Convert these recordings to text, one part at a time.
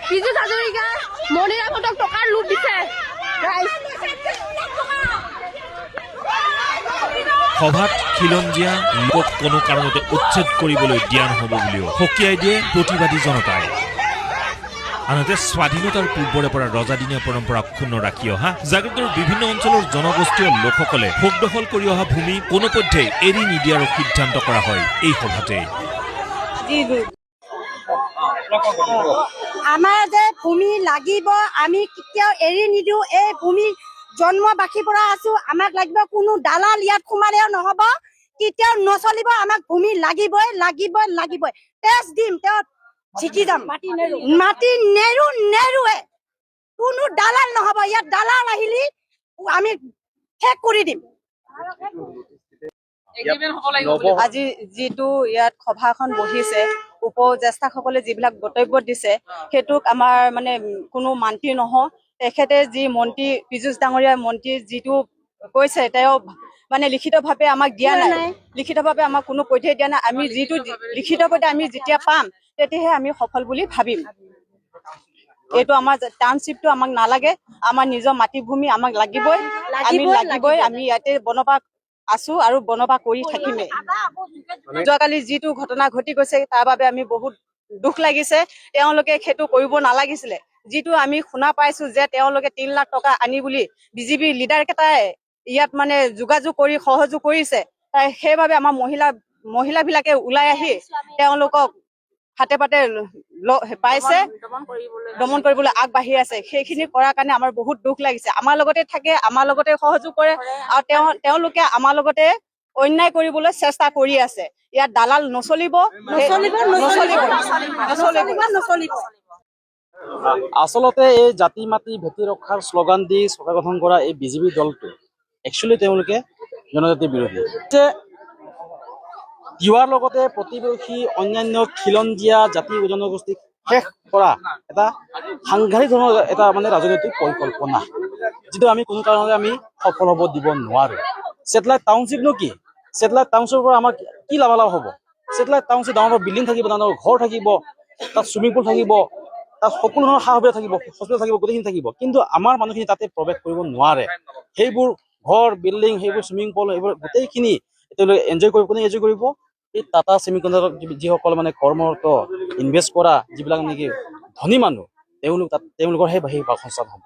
পীযুষ হাজৰিকা মণিৰাম হতক টকাৰ লুট দিছে। সভাত খিলঞ্জীয়া লোকক কোনো কাৰণতে উচ্ছেদ কৰিবলৈ দিয়া নহ'ব বুলিও সকীয়াই দিয়ে প্ৰতিবাদী জনতাই। আনহাতে স্বাধীনতাৰ পূৰ্বৰে পৰা ৰজাদিনীয়া পৰম্পৰা অক্ষুণ্ণ ৰাখি অহা জাগিৰোডৰ বিভিন্ন অঞ্চলৰ জনগোষ্ঠীয় লোকসকলে ভোগ দখল কৰি অহা ভূমি কোনোপধ্যেই এৰি নিদিয়াৰ সিদ্ধান্ত কৰা হয় এই সভাতে। আমাৰ যে ভূমি লাগিব, আমি কেতিয়াও এৰি নিদিওঁ। এই ভূমি জন্মবাসীৰ পৰা আছো, আমাক লাগিব। কোনো দালাল ইয়াত সোমালেও নহব, কেতিয়াও নচলিব। আমাক ভূমি লাগিবই লাগিবই লাগিবই। তেজ দিম, তেওঁ জিকি যাম। মাটি নেৰুৱে, কোনো দালাল নহব ইয়াত। দালাল আহিলে আমি শেষ কৰি দিম। আজি যিটো ইয়াত সভাখন বহিছে, উপজ্যেষ্ঠসকলে যিবিলাক বক্তব্য দিছে, সেইটোক আমাৰ মানে কোনো মান্তি নহয়। তেখেতে যি মন্ত্ৰী পীযুষ ডাঙৰীয়া মন্ত্ৰী যিটো কৈছে, তেওঁ মানে লিখিতভাৱে আমাক দিয়া নাই। লিখিতভাৱে আমাক কোনো পধ্যে দিয়া নাই। আমি যিটো লিখিতভাৱে আমি যেতিয়া পাম, তেতিয়াহে আমি সফল বুলি ভাবিম। এইটো আমাৰ টাউনশ্বিপটো আমাক নালাগে, আমাৰ নিজৰ মাটিভূমি আমাক লাগিবই। আমি ইয়াতে বনবাস আছো আৰু বনবাস কৰি থাকিমেই। যোৱাকালি যিটো ঘটনা ঘটি গৈছে, তাৰ বাবে আমি বহুত দুখ লাগিছে। তেওঁলোকে সেইটো কৰিব নালাগিছিলে। যিটো আমি শুনা পাইছো যে তেওঁলোকে 3 লাখ টকা আনি বুলি বিজেপি লিডাৰ কেইটাই ইয়াত মানে যোগাযোগ কৰি সহযোগ কৰিছে। সেইবাবে আমাৰ মহিলাবিলাকে ওলাই আহি তেওঁলোকক হাতে পাতে পাইছে, দমন কৰিবলৈ আগবাঢ়ি আছে। সেইখিনি কৰাৰ কাৰণে আমাৰ বহুত দুখ লাগিছে। আমাৰ লগতে থাকে, আমাৰ লগতে সহযোগ কৰে, আৰু তেওঁলোকে আমাৰ লগতে অন্যায় কৰিবলৈ চেষ্টা কৰি আছে। ইয়াত দালাল নচলিব। আচলতে এই জাতি মাটি ভেটি ৰক্ষাৰ শ্লোগান দি চৰকাৰ গঠন কৰা এই বিজেপি দলটো একচুৱেলি তেওঁলোকে জনজাতি বিৰোধী। তিৱাৰ লগতে প্ৰতিবেশী অন্যান্য খিলঞ্জীয়া জাতি জনগোষ্ঠীক শেষ কৰা এটা সাংঘাতিক ধৰণৰ এটা মানে ৰাজনৈতিক পৰিকল্পনা, যিটো আমি কোনো কাৰণতে আমি সফল হ'ব দিব নোৱাৰো। ছেটেলাইট টাউনশ্বিপনো কি? ছেটেলাইট টাউনশ্বিপৰ পৰা আমাৰ কি লাভালাভ হ'ব? ছেটেলাইট টাউনশ্বিপ ডাঙৰ বিল্ডিং থাকিব, ডাঙৰ ঘৰ থাকিব, তাত চুইমিং পুল থাকিব, তাত সকলো ধৰণৰ সা সুবিধা থাকিব, হস্পিটেল থাকিব, গোটেইখিনি থাকিব। কিন্তু আমাৰ মানুহখিনি তাতে প্ৰৱেশ কৰিব নোৱাৰে। সেইবোৰ ঘৰ, বিল্ডিং, সেইবোৰ চুইমিং পুল, সেইবোৰ গোটেইখিনি তেওঁলোকে এনজয় কৰিব। কোনে এনজয় কৰিব? এই টাটা ছেমিকণ্ডাক্টৰ যিসকল মানে কৰ্মৰত ইনভেষ্ট কৰা যিবিলাক নেকি ধনী মানুহ, তেওঁলোকৰ সেই বাসস্থান হ'ব।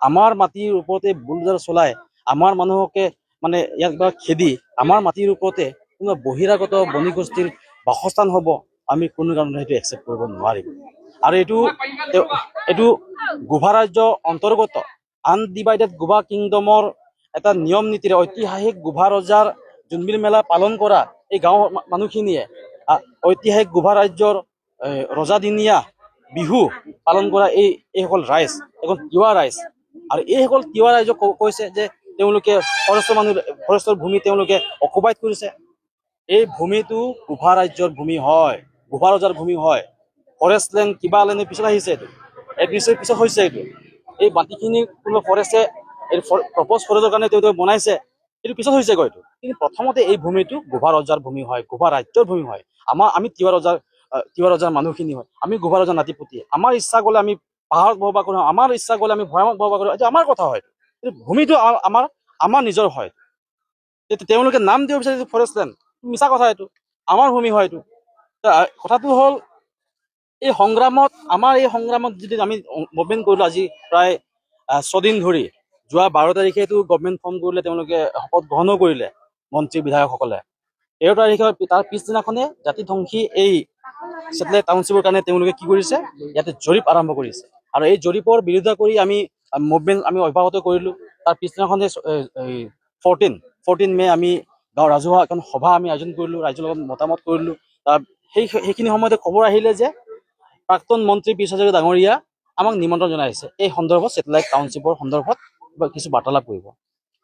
আমাৰ মাটিৰ ওপৰতে বুলডোজাৰ চলাই আমাৰ মানুহকে মানে ইয়াক খেদি আমাৰ মাটিৰ ওপৰতে কোনো বহিৰাগত বণিগোষ্ঠীৰ বাসস্থান হ'ব, আমি কোনো কাৰণতে সেইটো একচেপ্ট কৰিব নোৱাৰিম। আৰু এইটো গোভা ৰাজ্যৰ অন্তৰ্গত আনডিভাইডেড গোভা কিংডমৰ এটা নিয়ম নীতিৰে ঐতিহাসিক গোভা ৰজাৰ জোনবিল মেলা পালন কৰা এই গাঁৱৰ মানুহখিনিয়ে ঐতিহাসিক গোভা ৰাজ্যৰ ৰজাদিনীয়া বিহু পালন কৰা এইসকল ৰাইজ এখন তিৱা ৰাইজ। আৰু এইসকল তিৱা ৰাইজক কৈছে যে তেওঁলোকে ফৰেষ্টৰ ভূমি তেওঁলোকে অকুপাইড কৰিছে। এই ভূমিটো গোভা ৰাজ্যৰ ভূমি হয়, গোভা ৰজাৰ ভূমি হয়। ফৰেষ্ট লেণ্ড কিবা লেণ্ডৰ পিছত আহিছে, এইটো এডমিনিষ্ট্ৰেশ্যন পিছত হৈছে। এই মাটিখিনি কোনো ফৰেষ্টে প্ৰপ'জ ফৰেষ্টৰ কাৰণে তেওঁলোকে বনাইছে, এইটো পিছত হৈছে গৈ। কিন্তু প্ৰথমতে এই ভূমিটো গোভা ৰজাৰ ভূমি হয়, গোভা ৰাজ্যৰ ভূমি হয়। আমি তিৱা ৰজাৰ মানুহখিনি হয়, আমি গোভা ৰজাৰ নাতিপুতি। আমাৰ ইচ্ছা গ'লে আমি পাহাৰত বসবাস কৰোঁ, আমাৰ ইচ্ছা গ'লে আমি ভৈয়ামত বসবাস কৰোঁ, এইটো আমাৰ কথা হয়। ভূমিটো আমাৰ নিজৰ হয়। তেওঁলোকে নাম দিব বিচাৰিছে ফৰেষ্ট লেণ্ড, মিছা কথা। এইটো আমাৰ ভূমি হয়। এইটো কথাটো হ'ল এই সংগ্ৰামত যদি আমি মুভমেণ্ট কৰিলোঁ আজি প্ৰায় 6 দিন ধৰি, যোৱা 12 তাৰিখে এইটো গভমেণ্ট ফৰ্ম কৰিলে, তেওঁলোকে শপত গ্ৰহণো কৰিলে মন্ত্ৰী বিধায়কসকলে। 13 তাৰিখে তাৰ পিছদিনাখনে জাতিধ্বংসী এই ছেটেলাইট টাউনশ্বিপৰ কাৰণে তেওঁলোকে কি কৰিছে, ইয়াতে জৰীপ আৰম্ভ কৰিছে। আৰু এই জৰীপৰ বিৰোধিতা কৰি আমি মুভমেণ্ট অব্যাহত কৰিলোঁ। তাৰ পিছদিনাখনে 14 মে আমি গাঁৱৰ ৰাজহুৱা এখন সভা আমি আয়োজন কৰিলোঁ, ৰাইজৰ লগত মতামত কৰিলোঁ। সেইখিনি সময়তে খবৰ আহিলে যে প্ৰাক্তন মন্ত্ৰী পীযুষ হাজৰিকা ডাঙৰীয়া আমাক নিমন্ত্ৰণ জনাইছে এই সন্দৰ্ভত, ছেটেলাইট টাউনশ্বিপৰ সন্দৰ্ভত কিছু বাৰ্তালাপ কৰিব।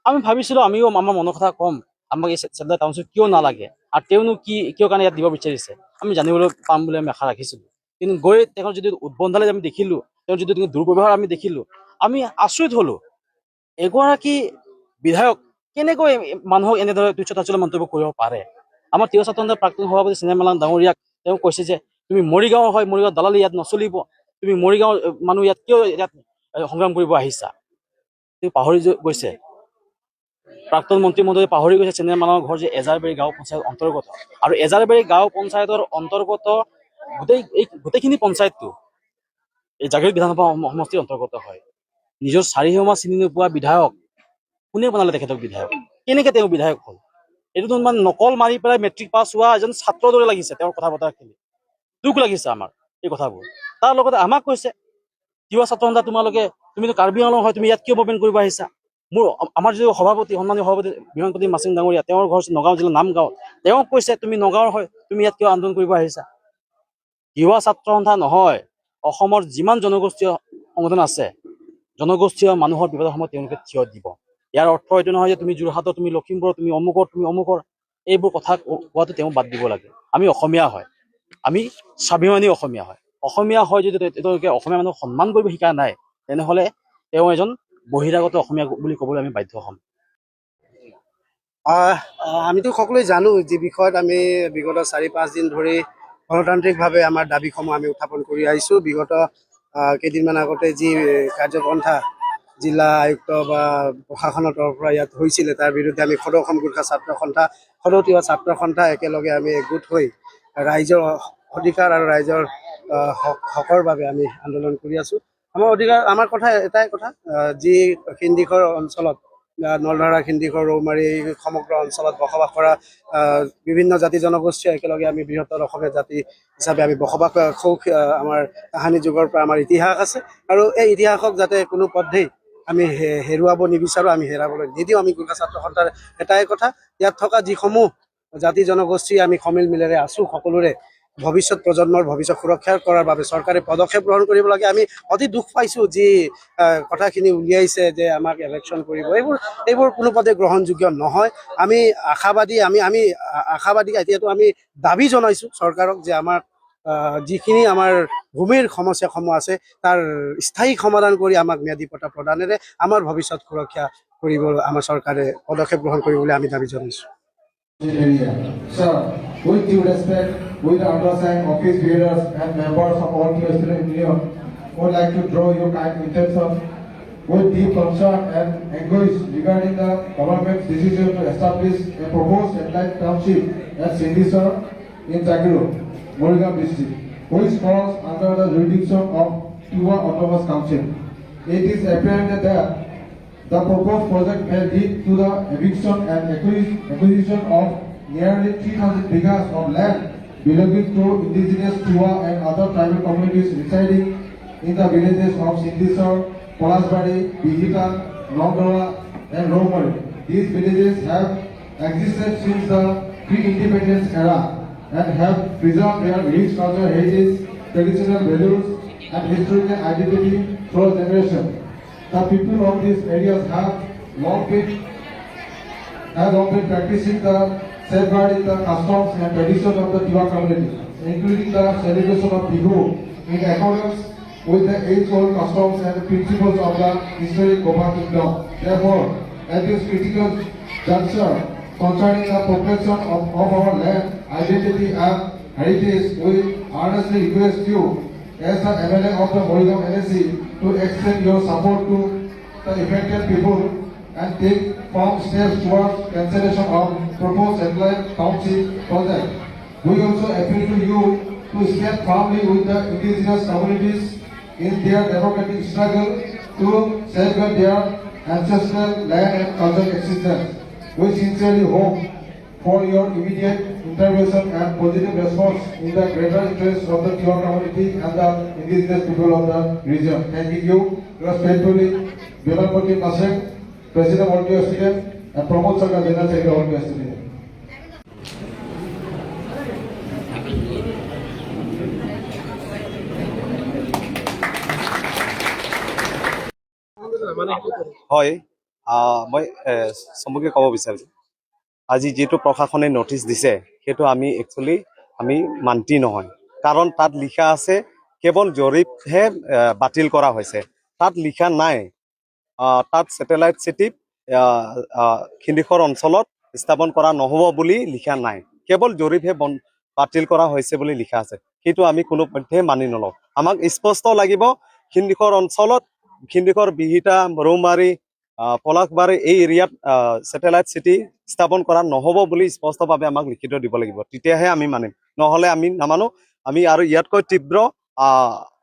আমি ভাবিছিলোঁ আমিও আমাৰ মনৰ কথা ক'ম, আমাক এই ছেটেলাইট টাউনশ্বিপ কিয় নালাগে আৰু তেওঁনো কিয় কাৰণে ইয়াত দিব বিচাৰিছে, আমি জানিবলৈ পাম বুলি আমি আশা ৰাখিছিলোঁ। কিন্তু গৈ তেওঁৰ যিটো উদ্ভণ্ডালি আমি দেখিলোঁ, তেওঁৰ যিটো দুৰ্ব্যৱহাৰ আমি দেখিলোঁ, আমি আচৰিত হ'লোঁ। এগৰাকী বিধায়ক কেনেকৈ মানুহক এনেদৰে তুচ্ছ তাচ্ছিল্য মন্তব্য কৰিব পাৰে। আমাৰ তিৱা ছাত্ৰ সন্থাৰ প্ৰাক্তন সভাপতি চিনেমালাল ডাঙৰীয়াক তেওঁ কৈছে যে তুমি মৰিগাঁৱৰ হয়, মৰিগাঁৱত দালালি ইয়াত নচলিব। তুমি মৰিগাঁও মানুহ ইয়াত কিয় ইয়াত সংগ্ৰাম কৰিব আহিছা? তুমি পাহৰি গৈছে, প্ৰাক্তন মন্ত্ৰী মহোদয়ে পাহৰি গৈছে চেনেল মানুহৰ ঘৰ যে এজাৰবাৰী গাঁও পঞ্চায়ত অন্তৰ্গত, আৰু এজাৰবাৰী গাঁও পঞ্চায়তৰ অন্তৰ্গত গোটেইখিনি পঞ্চায়তটো এই জাগিৰোড বিধানসভা সমষ্টিৰ অন্তৰ্গত হয়। নিজৰ চাৰিসীমা চিনি নোপোৱা বিধায়ক কোনে বনালে তেখেতক বিধায়ক? কেনেকে তেওঁ বিধায়ক হ'ল? এইটোতো ইমান নকল মাৰি পেলাই মেট্ৰিক পাছ হোৱা এজন ছাত্ৰৰ দৰে লাগিছে তেওঁৰ কথা বতৰাখিনি। দুখ লাগিছে আমাৰ এই কথাবোৰ। তাৰ লগতে আমাক কৈছে তিৱা ছাত্ৰ সন্থা তুমিতো কাৰ্বি আংলং হয়, তুমি ইয়াত কিয় মুভমেণ্ট কৰিব আহিছা? আমাৰ যিটো সভাপতি সন্মানীয় সভাপতি বিমানপতি মাচিং ডাঙৰীয়া, তেওঁৰ ঘৰ হৈছে নগাঁও জিলাৰ নামগাঁও, তেওঁক কৈছে তুমি নগাঁৱৰ হয়, তুমি ইয়াত কিয় আন্দোলন কৰিব আহিছা? তিৱা ছাত্ৰ সন্থা নহয়, অসমৰ যিমান জনগোষ্ঠীয় সংগঠন আছে, জনগোষ্ঠীয় মানুহৰ বিপদৰ সময়ত তেওঁলোকে থিয় দিব। ইয়াৰ অৰ্থ এইটো নহয় যে তুমি যোৰহাটৰ, তুমি লখিমপুৰৰ, তুমি অমুকৰ এইবোৰ কথা কোৱাটো তেওঁ বাদ দিব লাগে। আমি অসমীয়া হয়, আমি স্বাভিমানী অসমীয়া হয়। অসমীয়া হয় যদি তেওঁলোকে অসমীয়া মানুহক সন্মান কৰিব শিকা নাই, তেনেহ'লে তেওঁ এজন বহিৰাগত অসমীয়া বুলি ক'বলৈ আমি বাধ্য হ'ম। আমিতো সকলোৱে জানো যি বিষয়ত আমি বিগত ৪-৫ দিন ধৰি গণতান্ত্ৰিকভাৱে আমাৰ দাবীসমূহ আমি উত্থাপন কৰি আহিছোঁ। বিগত কেইদিনমান আগতে যি কাৰ্যপন্থা জিলা আয়ুক্ত বা প্ৰশাসনৰ তৰফৰ পৰা ইয়াত হৈছিলে, তাৰ বিৰুদ্ধে আমি সদৌ অসম গোৰ্খা ছাত্ৰ সন্থা, সদৌ তিৱা ছাত্ৰ সন্থা একেলগে আমি একগোট হৈ ৰাইজৰ অধিকাৰ আৰু ৰাইজৰ হকৰ বাবে আমি আন্দোলন কৰি আছোঁ। আমাৰ কথা এটাই কথা, যি সিন্দিখৰ অঞ্চলত নলধাৰা, সিন্দিখৰ, ৰৌমাৰী সমগ্ৰ অঞ্চলত বসবাস কৰা বিভিন্ন জাতি জনগোষ্ঠীয়ে একেলগে আমি বৃহত্তৰ অসমীয়া জাতি হিচাপে আমি বসবাস আমাৰ তাহানি যুগৰ পৰা আমাৰ ইতিহাস আছে, আৰু এই ইতিহাসক যাতে কোনো পধ্যেই আমি হেৰুৱাব নিবিচাৰোঁ, আমি হেৰাবলৈ নিদিওঁ। আমি গোৰ্খা ছাত্ৰ সন্থাৰ এটাই কথা, ইয়াত থকা যিসমূহ জাতি জনগোষ্ঠী আমি সমিল মিলেৰে আছোঁ, সকলোৰে ভৱিষ্যত প্ৰজন্মৰ ভৱিষ্যত সুৰক্ষা কৰাৰ বাবে চৰকাৰে পদক্ষেপ গ্ৰহণ কৰিব লাগে। আমি অতি দুখ পাইছোঁ যি কথাখিনি উলিয়াইছে যে আমাক ইলেকশ্যন কৰিব, এইবোৰ কোনো পদে গ্ৰহণযোগ্য নহয়। আমি আশাবাদী এতিয়াতো আমি দাবী জনাইছোঁ চৰকাৰক যে আমাক যিখিনি আমাৰ ভূমিৰ সমস্যাসমূহ আছে তাৰ স্থায়ী সমাধান কৰি আমাক ম্যাদী পট্টা প্ৰদানেৰে আমাৰ ভৱিষ্যত সুৰক্ষা কৰিব আমাৰ চৰকাৰে পদক্ষেপ গ্ৰহণ কৰিবলৈ আমি দাবী জনাইছোঁ। Sir, with due respect, with the undersigned office bearers and members of all tier student union, would like to draw your kind attention with deep concern and anguish regarding the government's decision to establish a proposed satellite township at Sindisar in Jagiroad, Morigaon district, which falls under the jurisdiction of Tiwa Autonomous Council. It is apparent that the proposed project may lead to the eviction and acquisition of nearly 3,000 acres of land belonging to indigenous Tiwa and other tribal communities residing in the villages of Sindisar, Polasbari, Bihita, Nongdora and Romari. These villages have existed since the pre-independence era and have preserved their rich cultural heritage, traditional values and historical identity through generations. The people of these areas have long been practicing the safeguarding the customs and traditions of the Tiwa community, including the celebration of Bihu in accordance with the age-old customs and principles of the historic Gopha kingdom. Therefore, at this critical juncture concerning the protection of our land, identity and heritage, we earnestly request you as the MLA of the Morigaon NSC to extend your support to the affected people and take firm steps towards cancellation of proposed satellite township project. We also appeal to you to stand firmly with the indigenous communities in their democratic struggle to safeguard their ancestral land and cultural existence. We sincerely hope for your immediate intervention and positive response in the greater interest of the Tiwa community and the indigenous people of the region. Thank you. Respectfully, Bimalpati Masek, President of all Tiwa student, and Pramod Sarkar, General Secretary of all Tiwa student. হয়, মই চমুকৈ ক'ব বিচাৰিছোঁ, আজি যিটো প্ৰশাসনে notice দিছে সেইটো আমি একচুৱেলি মান্তি নহয়। কাৰণ তাত লিখা আছে কেৱল জৰীপহে বাতিল কৰা হৈছে, তাত লিখা নাই তাত ছেটেলাইট চিটি সিন্দিখৰ অঞ্চলত স্থাপন কৰা নহ'ব বুলি লিখা নাই, কেৱল জৰীপহে বাতিল কৰা হৈছে বুলি লিখা আছে। সেইটো আমি কোনোপধ্যে মানি নলওঁ। আমাক স্পষ্ট লাগিব খিন্দিখৰ অঞ্চলত, খিন্দিখৰ বিহিতা, ৰৌমাৰী, পলাশবাৰী এই এৰিয়াত ছেটেলাইট চিটি স্থাপন কৰা নহ'ব বুলি স্পষ্টভাৱে আমাক লিখিত দিব লাগিব, তেতিয়াহে আমি মানিম, নহ'লে আমি নামানো। আমি আৰু ইয়াতকৈ তীব্ৰ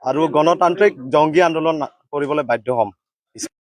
আৰু গণতান্ত্ৰিক জংগী আন্দোলন কৰিবলৈ বাধ্য হ'ম।